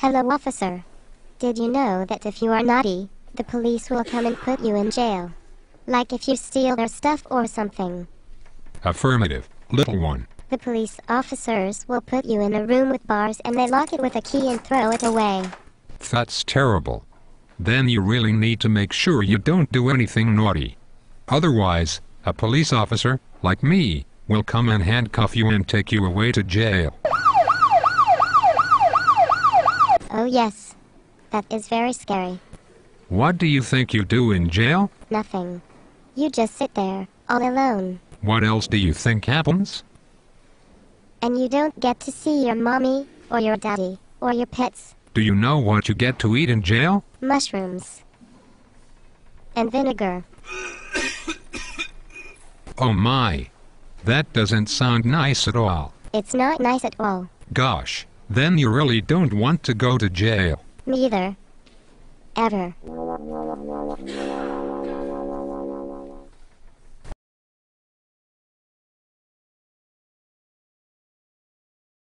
Hello, officer. Did you know that if you are naughty, the police will come and put you in jail? Like if you steal their stuff or something. Affirmative, little one. The police officers will put you in a room with bars and they lock it with a key and throw it away. That's terrible. Then you really need to make sure you don't do anything naughty. Otherwise, a police officer, like me, will come and handcuff you and take you away to jail. Oh yes. That is very scary. What do you think you do in jail? Nothing. You just sit there, all alone. What else do you think happens? And you don't get to see your mommy, or your daddy, or your pets. Do you know what you get to eat in jail? Mushrooms. And vinegar. Oh my. That doesn't sound nice at all. It's not nice at all. Gosh, then you really don't want to go to jail. Me either. Ever.